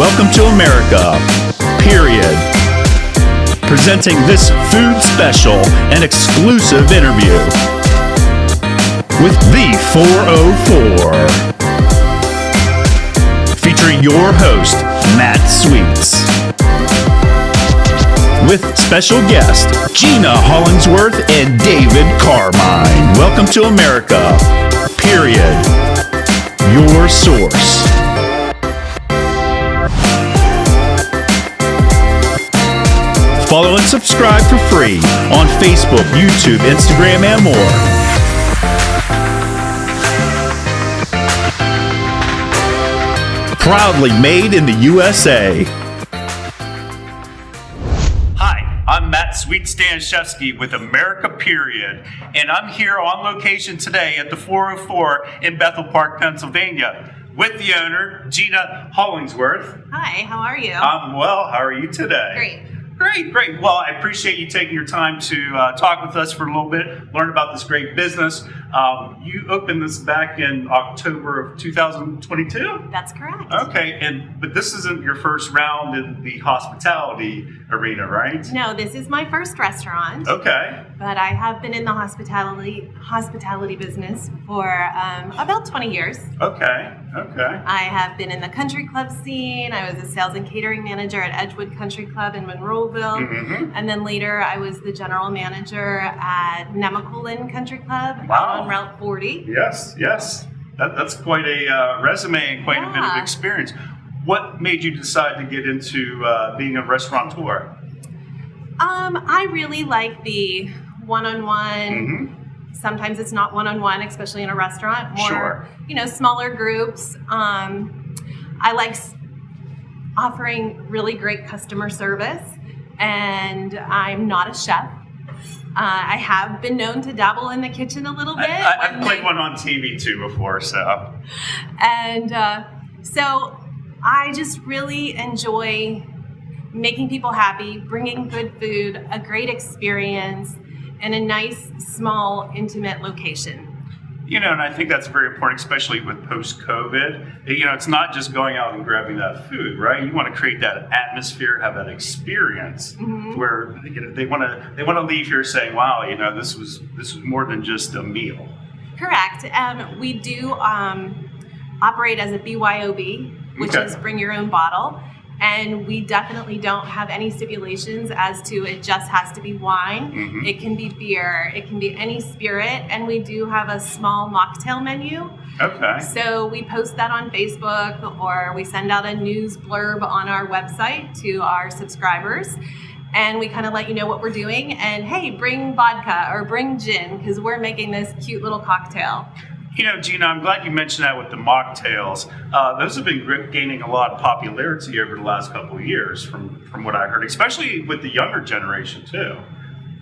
Welcome to America, period. Presenting this food special and exclusive interview with the 404. Featuring your host, Matt Sweets. With special guest, Gina Hollingsworth and David Carmine. Welcome to America, period. Your source. Follow and subscribe for free on Facebook, YouTube, Instagram, and more. Proudly made in the USA. Hi, I'm Matthew Staniszewski with America Period, and I'm here on location today at the 404 in Bethel Park, Pennsylvania, with the owner, Gina Hollingsworth. Hi, how are you? I'm well. How are you today? Great. Great. Well, I appreciate you taking your time to talk with us for a little bit, learn about this great business. You opened this back in October of 2022? That's correct. Okay, but this isn't your first round in the hospitality arena, right? No, this is my first restaurant. Okay. But I have been in the hospitality business for about 20 years. Okay. I have been in the country club scene. I was a sales and catering manager at Edgewood Country Club in Monroeville. Mm-hmm. And then later I was the general manager at Nemacolin Country Club on Route 40. Yes. That's quite a resume and quite a bit of experience. What made you decide to get into being a restaurateur? I really like the one-on-one. Mm-hmm. Sometimes it's not one-on-one, especially in a restaurant. More, smaller groups. I like offering really great customer service, and I'm not a chef. I have been known to dabble in the kitchen a little bit. I've played one on TV too before, so. And so I just really enjoy making people happy, bringing good food, a great experience, in a nice, small, intimate location. And I think that's very important, especially with post-COVID. It's not just going out and grabbing that food, right? You want to create that atmosphere, have that experience, mm-hmm. where they want to leave here saying, "Wow, this was more than just a meal." Correct. We do operate as a BYOB, which is bring your own bottle. And we definitely don't have any stipulations as to it just has to be wine. Mm-hmm. It can be beer. It can be any spirit. And we do have a small mocktail menu. Okay. So we post that on Facebook, or we send out a news blurb on our website to our subscribers. And we kind of let you know what we're doing. And hey, bring vodka or bring gin, because we're making this cute little cocktail. Gina, I'm glad you mentioned that with the mocktails. Those have been gaining a lot of popularity over the last couple of years, from what I heard, especially with the younger generation too.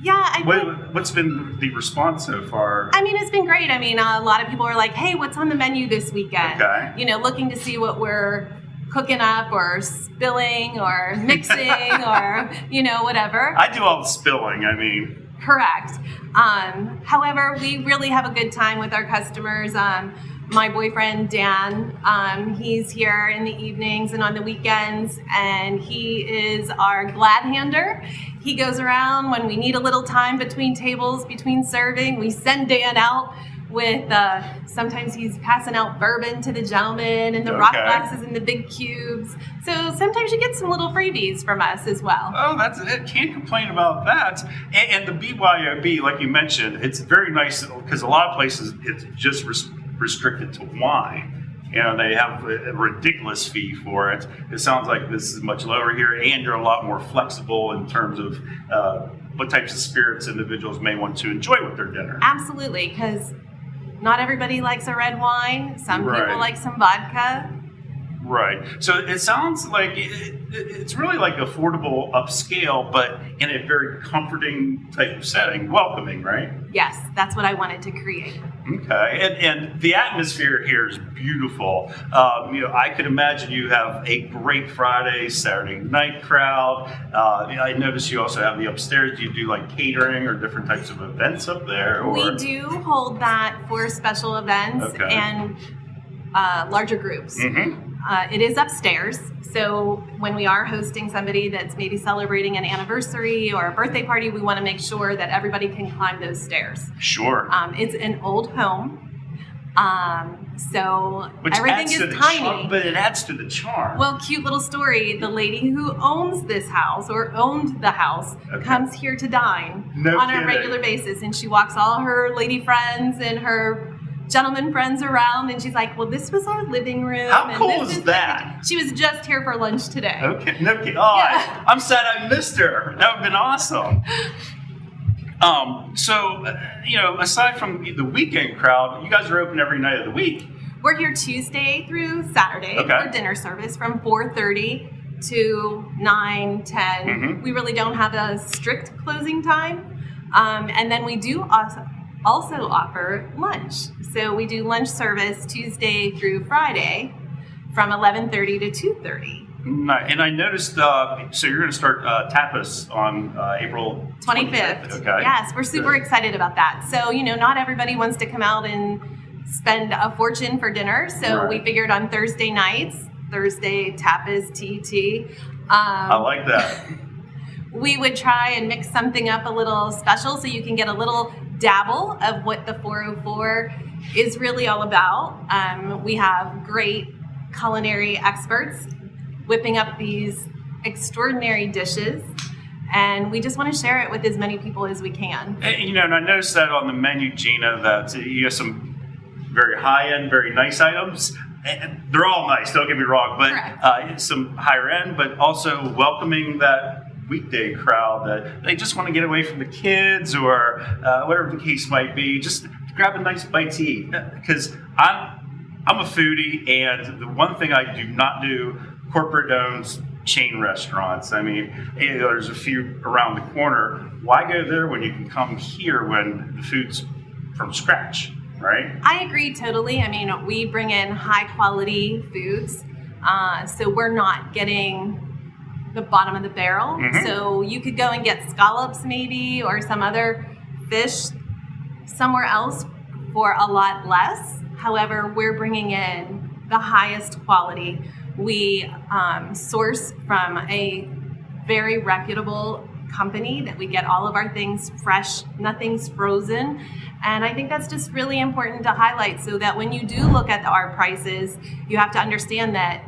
Yeah, what's been the response so far? It's been great. A lot of people are like, "Hey, what's on the menu this weekend?" Okay. Looking to see what we're cooking up or spilling or mixing or whatever. I do all the spilling. Correct. However, we really have a good time with our customers. My boyfriend, Dan, he's here in the evenings and on the weekends, and he is our glad hander. He goes around when we need a little time between tables, between serving. We send Dan out with, sometimes he's passing out bourbon to the gentlemen and the rock glasses and the big cubes. So sometimes you get some little freebies from us as well. Oh, that's it. Can't complain about that. And the BYOB, like you mentioned, it's very nice because a lot of places it's just restricted to wine. They have a ridiculous fee for it. It sounds like this is much lower here, and you're a lot more flexible in terms of what types of spirits individuals may want to enjoy with their dinner. Absolutely, because not everybody likes a red wine. Some people like some vodka. Right. So it sounds like it's really like affordable upscale, but in a very comforting type of setting, welcoming, right? Yes, that's what I wanted to create. Okay. And the atmosphere here is beautiful. I could imagine you have a great Friday, Saturday night crowd. I noticed you also have the upstairs. Do you do like catering or different types of events up there? Or? We do hold that for special events. Okay. And larger groups. Mm-hmm. It is upstairs, so when we are hosting somebody that's maybe celebrating an anniversary or a birthday party, we want to make sure that everybody can climb those stairs. Sure. It's an old home, so Which everything adds is to the tiny. charm, but it adds to the charm. Well, cute little story. The lady who owns this house or owned the house comes here to dine on a regular basis, and she walks all her lady friends and her gentleman friends around, and she's like, well, this was our living room. How and cool this is that? She was just here for lunch today. Okay, no kidding. Oh, Yeah. I'm sad I missed her. That would have been awesome. So, aside from the weekend crowd, you guys are open every night of the week. We're here Tuesday through Saturday for dinner service from 4:30 to 9, 10. Mm-hmm. We really don't have a strict closing time. And then we do also offer lunch. So we do lunch service Tuesday through Friday from 11:30 to 2:30. And I noticed, so you're going to start tapas on April 25th. Okay. Yes, we're super excited about that. So, not everybody wants to come out and spend a fortune for dinner. So we figured on Thursday nights, Thursday tapas, TT. I like that. We would try and mix something up a little special so you can get a little dabble of what the 404 is really all about. We have great culinary experts whipping up these extraordinary dishes, and we just want to share it with as many people as we can. And I noticed that on the menu, Gina, that you have some very high-end, very nice items. And they're all nice, don't get me wrong, but some higher end, but also welcoming that weekday crowd that they just want to get away from the kids or whatever the case might be. Just grab a nice bite to eat. Because I'm a foodie, and the one thing I do not do, corporate-owned chain restaurants. I mean, there's a few around the corner. Why go there when you can come here when the food's from scratch, right? I agree totally. I mean, we bring in high-quality foods, so we're not getting the bottom of the barrel. Mm-hmm. So you could go and get scallops maybe or some other fish somewhere else for a lot less. However, we're bringing in the highest quality. We source from a very reputable company that we get all of our things fresh, nothing's frozen. And I think that's just really important to highlight so that when you do look at our prices, you have to understand that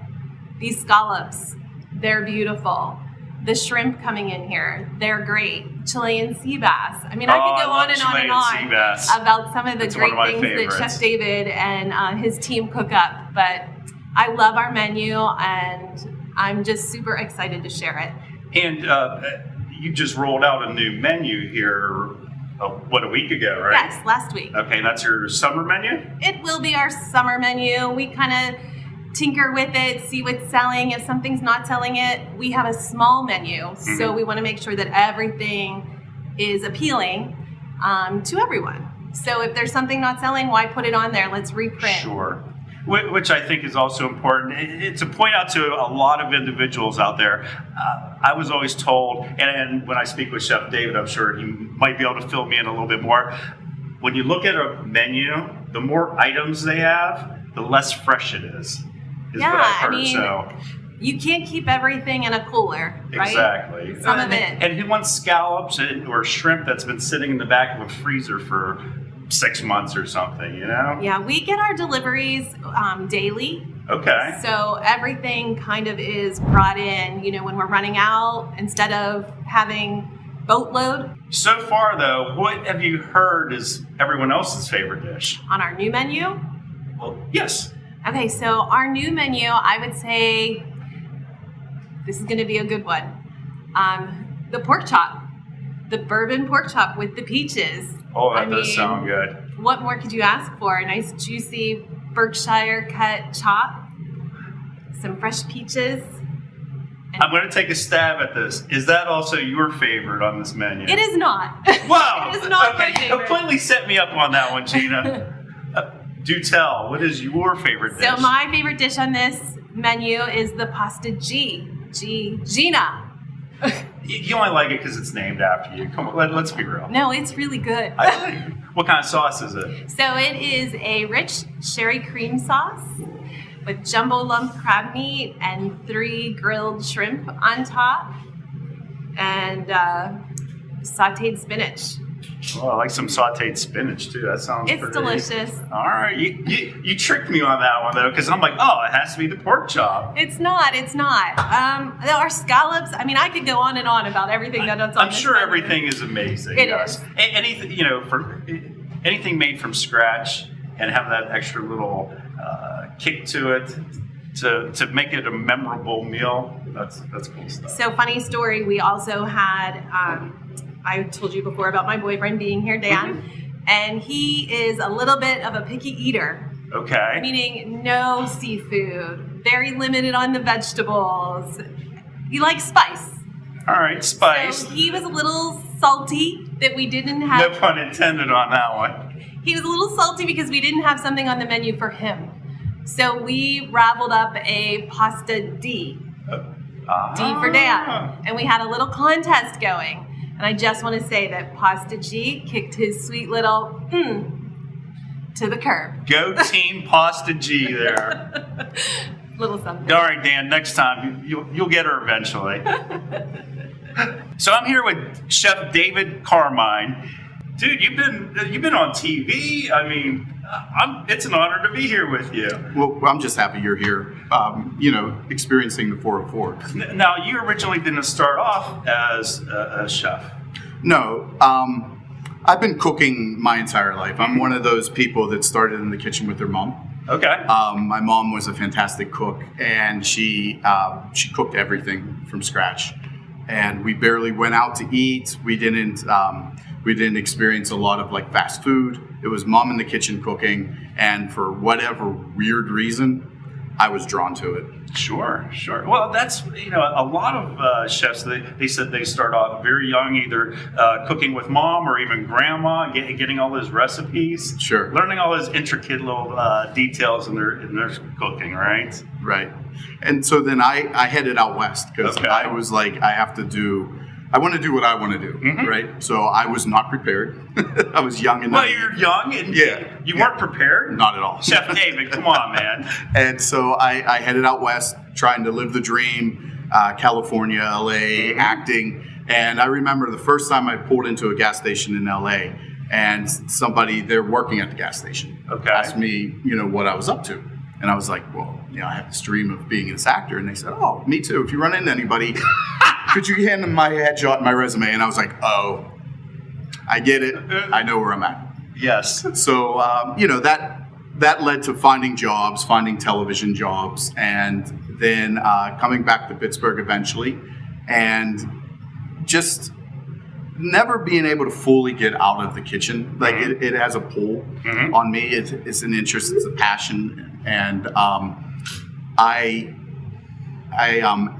these scallops, they're beautiful. The shrimp coming in here, they're great. Chilean sea bass. I mean, I could go on and on and on about some of the great things that Chef David and his team cook up. But I love our menu, and I'm just super excited to share it. And you just rolled out a new menu here, a week ago, right? Yes, last week. Okay, that's your summer menu? It will be our summer menu. We kind of tinker with it, see what's selling. If something's not selling it, we have a small menu. So we want to make sure that everything is appealing to everyone. So if there's something not selling, why put it on there? Let's reprint. Sure. Which I think is also important. It's to point out to a lot of individuals out there. I was always told, and when I speak with Chef David, I'm sure he might be able to fill me in a little bit more. When you look at a menu, the more items they have, the less fresh it is what I've heard. I mean, so you can't keep everything in a cooler, right? Exactly. Some of it. And who wants scallops or shrimp that's been sitting in the back of a freezer for 6 months or something, Yeah, we get our deliveries daily. Okay. So everything kind of is brought in, when we're running out, instead of having boatload. So far, though, what have you heard is everyone else's favorite dish? On our new menu? Well, yes. Okay, so our new menu, I would say this is going to be a good one. The pork chop, the bourbon pork chop with the peaches. Oh, that does sound good. What more could you ask for? A nice juicy Berkshire cut chop, some fresh peaches. I'm going to take a stab at this. Is that also your favorite on this menu? It is not. Wow. It is not my You favorite. completely set me up on that one, Gina. Do tell. What is your favorite dish? So my favorite dish on this menu is the pasta Gina. You only like it because it's named after you. Come on, let's be real. No, it's really good. What kind of sauce is it? So it is a rich sherry cream sauce with jumbo lump crab meat and 3 grilled shrimp on top and sauteed spinach. Oh, I like some sauteed spinach too. That sounds It's pretty delicious. All right, you tricked me on that one though, because I'm like, oh, it has to be the pork chop. It's not. Our scallops, I mean, I could go on and on about everything that's on I'm this sure menu. everything is amazing. It yes. is. Anything, for anything made from scratch and have that extra little kick to it to make it a memorable meal. That's cool stuff. So funny story, we also had, I told you before about my boyfriend being here, Dan, and he is a little bit of a picky eater. Okay. Meaning no seafood, very limited on the vegetables. He likes spice. All right, spice. So he was a little salty that we didn't have. No pun intended on that one. He was a little salty because we didn't have something on the menu for him. So we raveled up a pasta D. D for Dan. And we had a little contest going. And I just want to say that Pasta G kicked his sweet little to the curb. Go Team Pasta G there. Little something. All right, Dan, next time you'll get her eventually. So I'm here with Chef David Carmine. Dude, you've been on TV. I mean, it's an honor to be here with you. Well, I'm just happy you're here, experiencing the 404. Now, you originally didn't start off as a chef. No, I've been cooking my entire life. I'm one of those people that started in the kitchen with their mom. Okay. My mom was a fantastic cook, and she cooked everything from scratch. And we barely went out to eat. We didn't experience a lot of like fast food. It was mom in the kitchen cooking, and for whatever weird reason, I was drawn to it. Sure. Well, that's, a lot of chefs, they said they start off very young, either cooking with mom or even grandma, getting all those recipes. Sure. Learning all those intricate little details in their cooking, right? Right. And so then I headed out west because Okay. I was like, I want to do what I want to do, right? So I was not prepared. I was young and Well, you're young and you weren't prepared? Not at all. Chef David, come on, man. And so I headed out west trying to live the dream, California, LA, acting. And I remember the first time I pulled into a gas station in LA and somebody there working at the gas station asked me, what I was up to. And I was like, well, I have this dream of being this actor. And they said, oh, me too. If you run into anybody, could you hand them my headshot and my resume? And I was like, oh, I get it. I know where I'm at. Yes. So, that led to finding jobs, finding television jobs, and then coming back to Pittsburgh eventually, and just never being able to fully get out of the kitchen. Like it has a pull on me. It's an interest. It's a passion, and I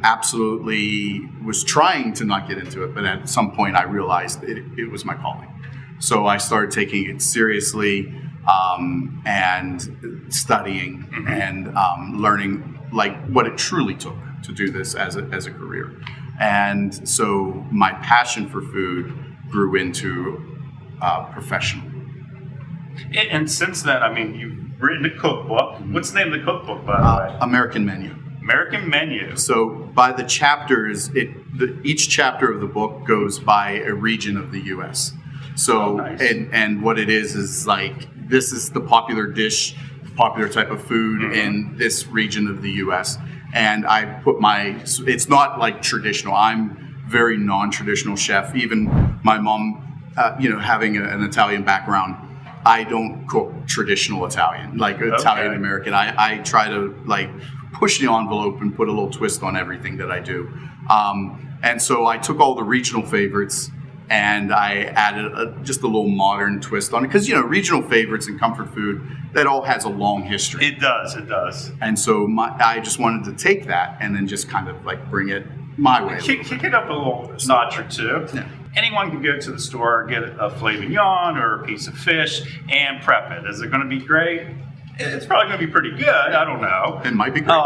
absolutely was trying to not get into it, but at some point I realized it was my calling. So I started taking it seriously and studying and learning like what it truly took to do this as a career. And so my passion for food grew into professional. And since then, I mean, you've written a cookbook. What's the name of the cookbook, by the way? American Menu. American Menu. So by the chapters, each chapter of the book goes by a region of the U.S. So nice. and what it is like, this is the popular dish, popular type of food in this region of the U.S. And I put it's not like traditional. I'm very non-traditional chef. Even my mom, having an Italian background, I don't cook traditional Italian, like Italian American. I try to like push the envelope and put a little twist on everything that I do. And so I took all the regional favorites and I added just a little modern twist on it. Because, regional favorites and comfort food, that all has a long history. It does. And so I just wanted to take that and then just kind of like bring it my way. Kick it up a little notch or two. Yeah. Anyone can go to the store, get a filet mignon or a piece of fish and prep it. Is it going to be great? It's probably going to be pretty good. I don't know. It might be great.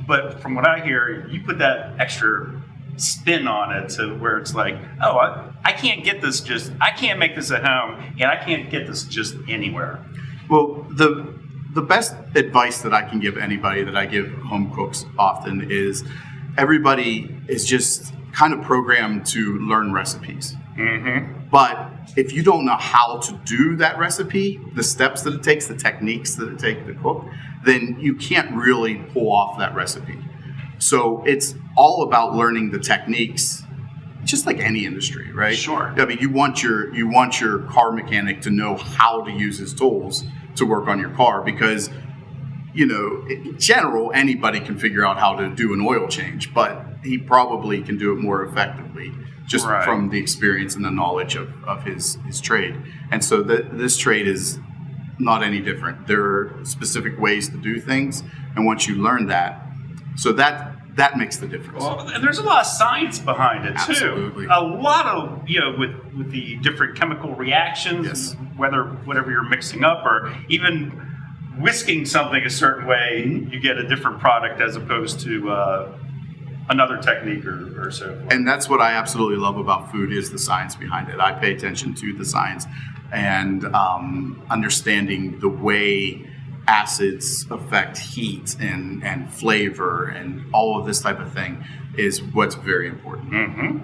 But from what I hear, you put that extra spin on it to where it's like, oh, I can't get this I can't make this at home, and I can't get this just anywhere. Well, the best advice that I can give anybody that I give home cooks often is everybody is just kind of programmed to learn recipes. Mm-hmm. But if you don't know how to do that recipe, the steps that it takes, the techniques that it takes to cook, then you can't really pull off that recipe. So it's all about learning the techniques, just like any industry, right? Sure. I mean, you want your car mechanic to know how to use his tools to work on your car, because in general, anybody can figure out how to do an oil change, but he probably can do it more effectively just right. from the experience and the knowledge of his trade. And so this trade is not any different. There are specific ways to do things, and once you learn that, so that makes the difference. Well, and there's a lot of science behind it too. Absolutely. A lot of with the different chemical reactions, Yes. whatever you're mixing up, or even whisking something a certain way, you get a different product as opposed to another technique or so forth. And that's what I absolutely love about food, is the science behind it. I pay attention to the science and understanding the way acids affect heat and flavor and all of this type of thing is what's very important. Mm-hmm.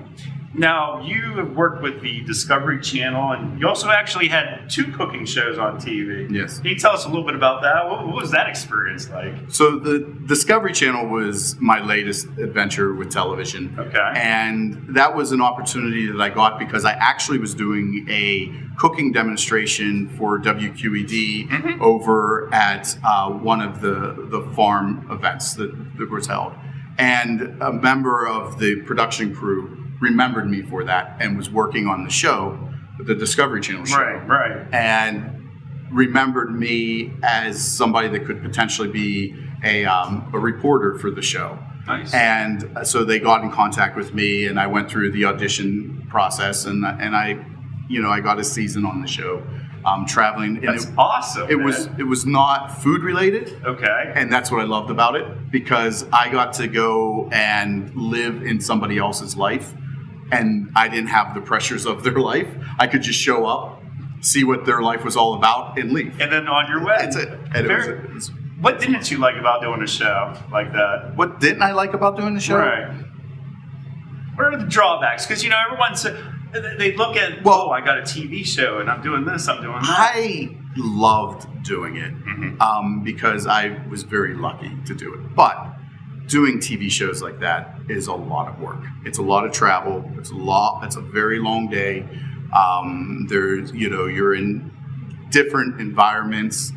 Now, you have worked with the Discovery Channel, and you also actually had 2 cooking shows on TV. Yes. Can you tell us a little bit about that? What was that experience like? So the Discovery Channel was my latest adventure with television. Okay. And that was an opportunity that I got because I actually was doing a cooking demonstration for WQED Mm-hmm. over at one of the farm events that was held. And a member of the production crew remembered me for that and was working on the show, the Discovery Channel show. Right. And remembered me as somebody that could potentially be a reporter for the show. Nice. And so they got in contact with me, and I went through the audition process, and I got a season on the show, traveling. And That's awesome. It was not food related. Okay. And that's what I loved about it, because I got to go and live in somebody else's life, and I didn't have the pressures of their life. I could just show up, see what their life was all about, and leave. And then on your way. That's it. And it was What didn't you like about doing a show like that? what didn't I like about doing the show? Right. What are the drawbacks? Because everyone's they look at, Well, I got a TV show and I'm doing this, I'm doing that. I loved doing it because I was very lucky to do it. But doing TV shows like that is a lot of work. It's a lot of travel. It's a very long day. You're in different environments.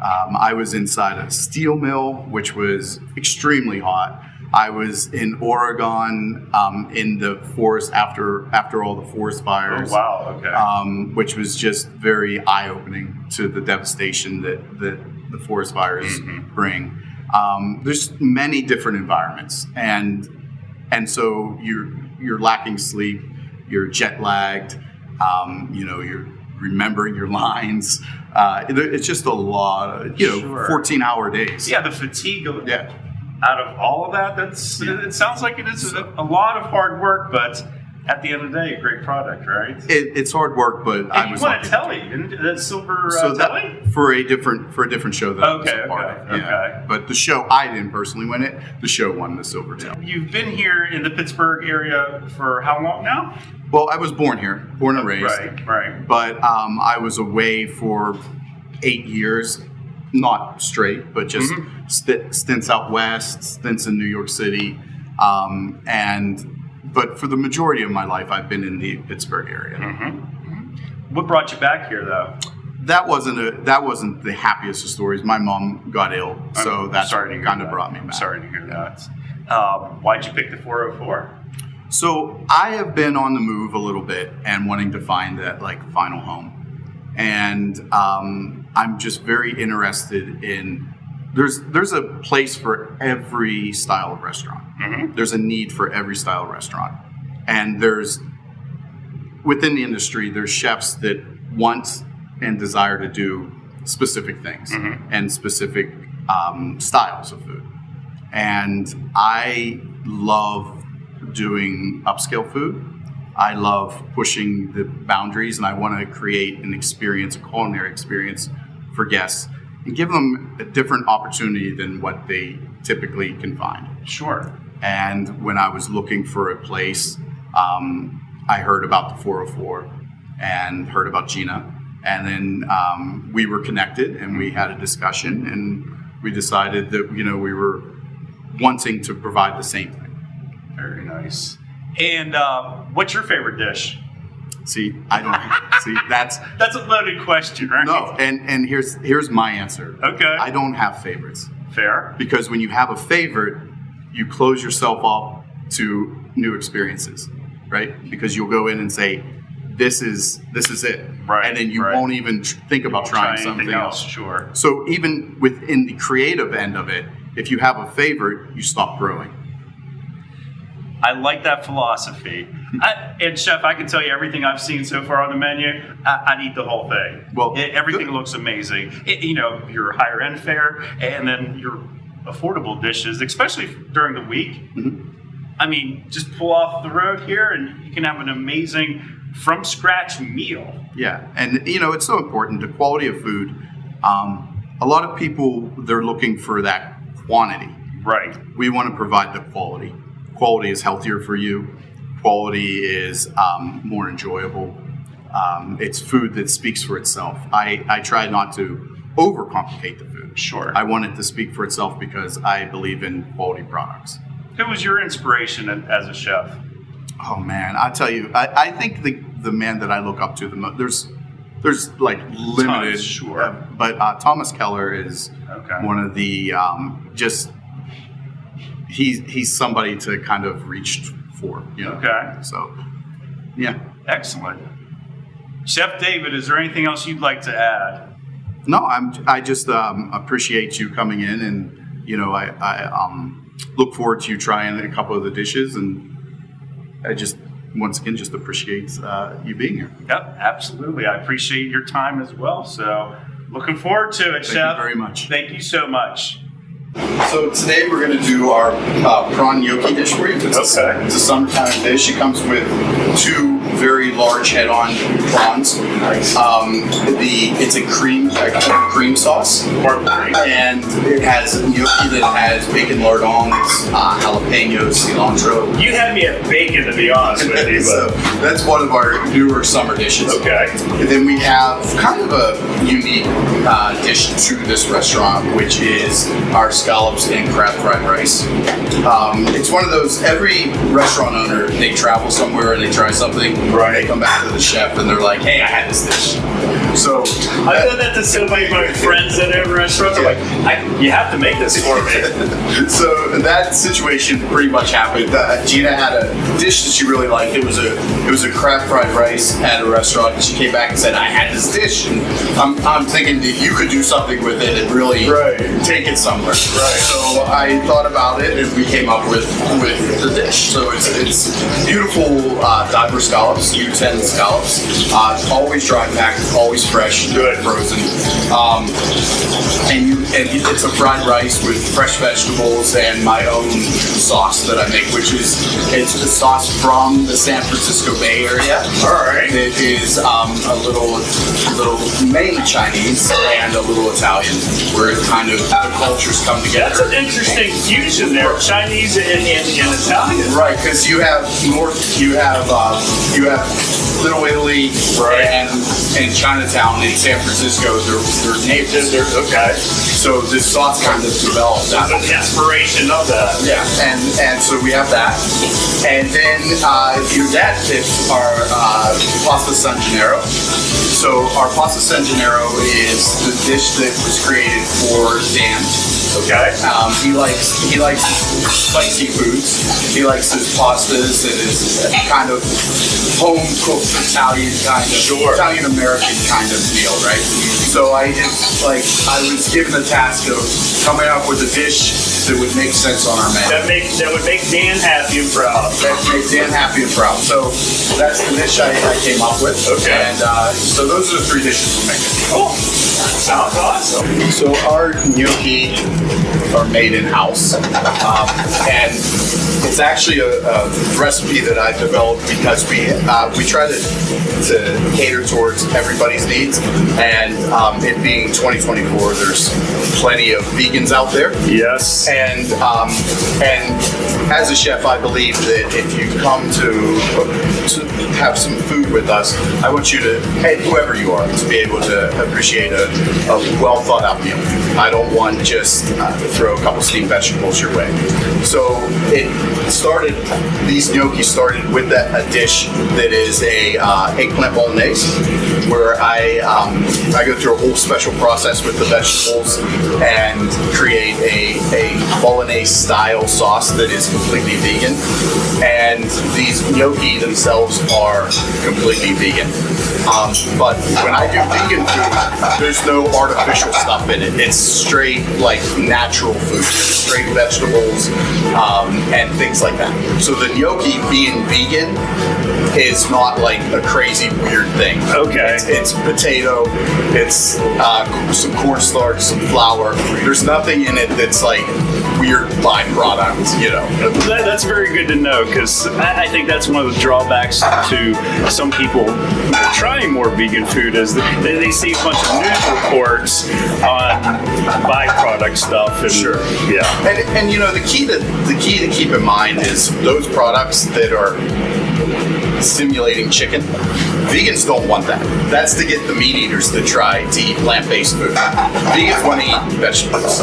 I was inside a steel mill, which was extremely hot. I was in Oregon, in the forest after all the forest fires. Oh, wow, okay. Which was just very eye-opening to the devastation that the forest fires bring. There's many different environments, and so you're lacking sleep, you're jet lagged, you're remembering your lines. It's just a lot of, Sure. 14-hour days. Yeah, the fatigue Yeah. out of all of that, it sounds like it is a lot of hard work, but at the end of the day, a great product, right? It's hard work, but I And was you want lucky. a telly, didn't that silver So telly? that for a different show that I was Okay, a part okay, of. Yeah. okay. But the show, I didn't personally win it. The show won the silver tail. You've been here in the Pittsburgh area for how long now? Well, I was born here, born and raised. Right. But I was away for 8 years, not straight, but just stints out west, stints in New York City, but for the majority of my life, I've been in the Pittsburgh area. What brought you back here, though? That wasn't the happiest of stories. My mom got ill, so that's what kind of brought me back. I'm sorry to hear that. Why'd you pick the 404? So I have been on the move a little bit and wanting to find that final home, and I'm just very interested in. There's a place for every style of restaurant. There's a need for every style of restaurant, and within the industry, there's chefs that want and desire to do specific things and specific styles of food, and I love doing upscale food. I love pushing the boundaries, and I want to create an experience, a culinary experience for guests, and give them a different opportunity than what they typically can find. Sure. And when I was looking for a place, I heard about the 404 and heard about Gina. And then we were connected and we had a discussion, and we decided that, we were wanting to provide the same thing. Very nice. And what's your favorite dish? See, I don't see that's a loaded question, right? no. And here's my answer. Okay. I don't have favorites, Fair. because when you have a favorite, you close yourself up to new experiences, right? Because you'll go in and say, this is it, Right, and then you right. won't even think about trying Try anything something else. Sure. So even within the creative end of it, if you have a favorite, you stop growing. I like that philosophy. And Chef, I can tell you everything I've seen so far on the menu, I'd eat the whole thing. Well, everything good. looks amazing. Your higher end fare, and then your affordable dishes, especially during the week. Mm-hmm. I mean, just pull off the road here and you can have an amazing from scratch meal. Yeah, and it's so important, the quality of food. A lot of people, they're looking for that quantity. Right. We want to provide the quality. Quality is healthier for you. Quality is more enjoyable. It's food that speaks for itself. I try not to overcomplicate the food. Sure. I want it to speak for itself because I believe in quality products. Who was your inspiration as a chef? Oh man, I tell you, I think the man that I look up to the most, there's like limited, Tons, sure. But Thomas Keller is Okay. one of the he's somebody to kind of reach for. Okay. So, yeah. Excellent. Chef David, is there anything else you'd like to add? No, I just appreciate you coming in, and I look forward to you trying a couple of the dishes, and I just once again just appreciate you being here. Yep, absolutely. I appreciate your time as well. So looking forward to it, Chef. Thank you very much. Thank you so much. So today we're going to do our prawn gnocchi dish for you. It's Okay. It's a summertime dish. It comes with 2 very large head-on prawns. Nice. It's a cream sauce, and it has gnocchi that has bacon lardons, jalapenos, cilantro. You had me at bacon, to be honest with you. So that's one of our newer summer dishes. Okay. And then we have kind of a unique dish to this restaurant, which is our scallops and crab fried rice. It's one of those, every restaurant owner, they travel somewhere and they try something, Right. They come back to the chef and they're like, hey, I had this dish. So I've done that to so many of my friends at every restaurant. They're like, you have to make this for me. So that situation pretty much happened. Gina had a dish that she really liked. It was a crab fried rice at a restaurant. And she came back and said, I had this dish. And I'm thinking that you could do something with it and really take it somewhere. Right. So I thought about it and we came up with the dish. So it's beautiful diver scallops, U10 scallops. It's always dry packed, always fresh, Good. frozen. And it's a fried rice with fresh vegetables and my own sauce that I make, it's a sauce from the San Francisco Bay Area. All right. It is a little mainly Chinese and a little Italian, where it kind of the cultures come together. That's an interesting fusion there, Chinese and Italian. Right, because you have Little Italy and Chinatown in San Francisco. They're neighbors. Okay. So this sauce kind of developed out of An inspiration of that. Yeah, and so we have that, and then your dad picked our pasta San Gennaro. So our pasta San Gennaro is the dish that was created for Dan. Okay. He likes spicy foods. He likes his pastas and his kind of home cooked Italian kind of Italian American kind of meal, right? So I was given the task of coming up with a dish that would make sense on our menu. That would make Dan happy and proud. That makes Dan happy and proud. So that's the dish I came up with. Okay. And so those are the 3 dishes we're making. Cool. Sounds awesome. So our gnocchi are made in-house. And it's actually a recipe that I developed because we try to cater towards everybody's needs. And it being 2024, there's plenty of vegans out there. Yes. And as a chef, I believe that if you come to have some food with us, I want you to, hey, whoever you are, to be able to appreciate a well thought out meal. I don't want just to throw a couple steamed vegetables your way. So these gnocchi started with a dish that is a eggplant bolognese, where I go through a whole special process with the vegetables and create a bolognese style sauce that is completely vegan. And these gnocchi themselves are completely vegan. But when I do vegan food, there's no artificial stuff in it. It's straight, like, natural food, straight vegetables, and things like that. So the gnocchi being vegan is not like a crazy weird thing. Okay. It's potato, it's some cornstarch, some flour. There's nothing in it that's like weird byproduct, you know. That's very good to know, because I think that's one of the drawbacks to some people trying more vegan food is they see a bunch of news reports on byproduct stuff. And, Sure. Yeah. And you know, the key to keep in mind is those products that are simulating chicken. Vegans don't want that. That's to get the meat eaters to try to eat plant-based food. Vegans want to eat vegetables.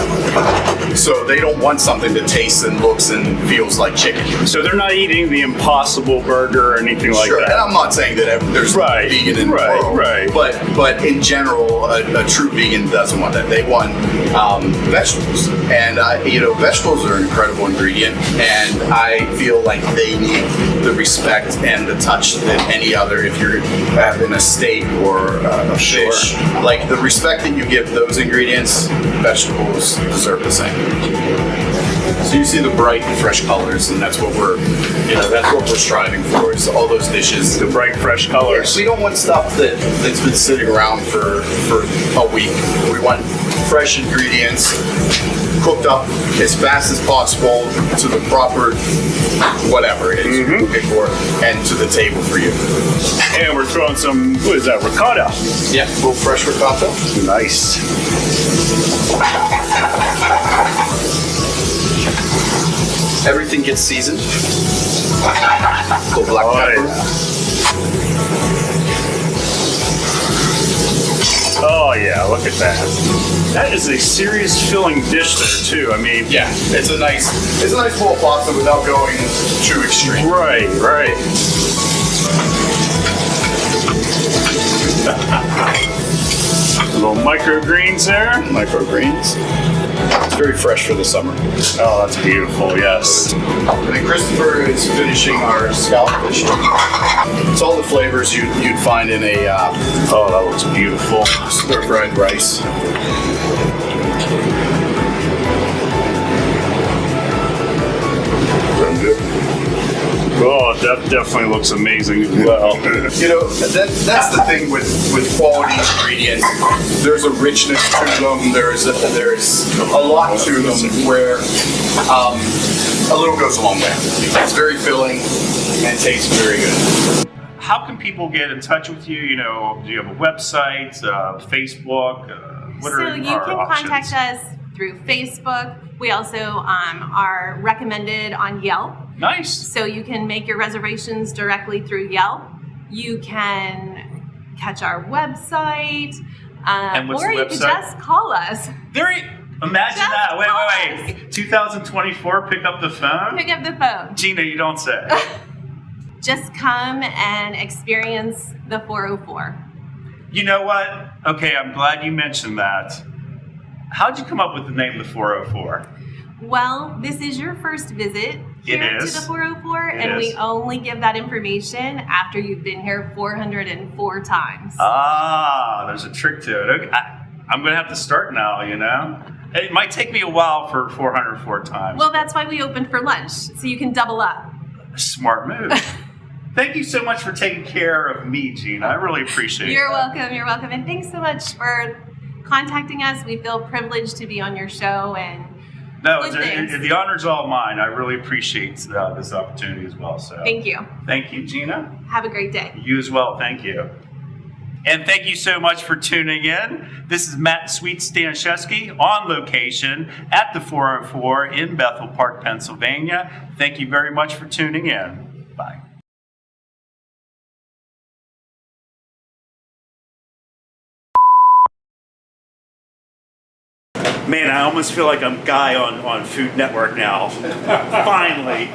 So they don't want something that tastes and looks and feels like chicken. So they're not eating the Impossible Burger or anything like Sure. that. And I'm not saying that there's vegan in the world. Right. But in general, a true vegan doesn't want that. They want vegetables. And vegetables are an incredible ingredient, and I feel like they need the respect and the touch that any other, if you're having a steak or a fish, like the respect that you give those ingredients, vegetables deserve the same. So you see the bright and fresh colors, and that's what we're striving for, is all those dishes. The bright, fresh colors. We don't want stuff that's been sitting around for a week. We want fresh ingredients, cooked up as fast as possible to the proper whatever it is you're looking for, and to the table for you. And we're throwing some, what is that, ricotta? Yeah, a little fresh ricotta. Nice. Everything gets seasoned. Little black pepper. Oh yeah, look at that. That is a serious filling dish there too. I mean, Yeah, it's a nice bowl of pasta without going too extreme. right. Little microgreens there. Microgreens. It's very fresh for the summer. Oh, that's beautiful. Yes. And then Christopher is finishing our scallop dish. It's all the flavors you'd find in a Oh, that looks beautiful. stir-fried rice. Oh, that definitely looks amazing as well. You know, that's the thing with quality ingredients. There's a richness to them. There's a lot to them where a little goes a long way. It's very filling and tastes very good. How can people get in touch with you? You know, do you have a website, Facebook? What So are you our can options? contact us through Facebook. We also are recommended on Yelp. Nice. So you can make your reservations directly through Yelp. You can catch our website. And what's or the you could website? just call us. Imagine Just that. call Wait. 2024, pick up the phone? Pick up the phone. Gina, you don't say. Just come and experience the 404. You know what? Okay, I'm glad you mentioned that. How'd you come up with the name the 404? Well, this is your first visit here to is. the 404, It and we is. only give that information after you've been here 404 times. Ah, there's a trick to it. Okay. I'm going to have to start now, you know? It might take me a while for 404 times. Well, that's why we opened for lunch, so you can double up. Smart move. Thank you so much for taking care of me, Gina. I really appreciate it. You're welcome. You're welcome. And thanks so much for contacting us. We feel privileged to be on your show. And No, good things. the honor's all mine. I really appreciate this opportunity as well. So Thank you. Thank you, Gina. Have a great day. You as well. Thank you. And thank you so much for tuning in. This is Matthew Staniszewski on location at the 404 in Bethel Park, Pennsylvania. Thank you very much for tuning in. Bye. Man, I almost feel like I'm Guy on Food Network now. Finally.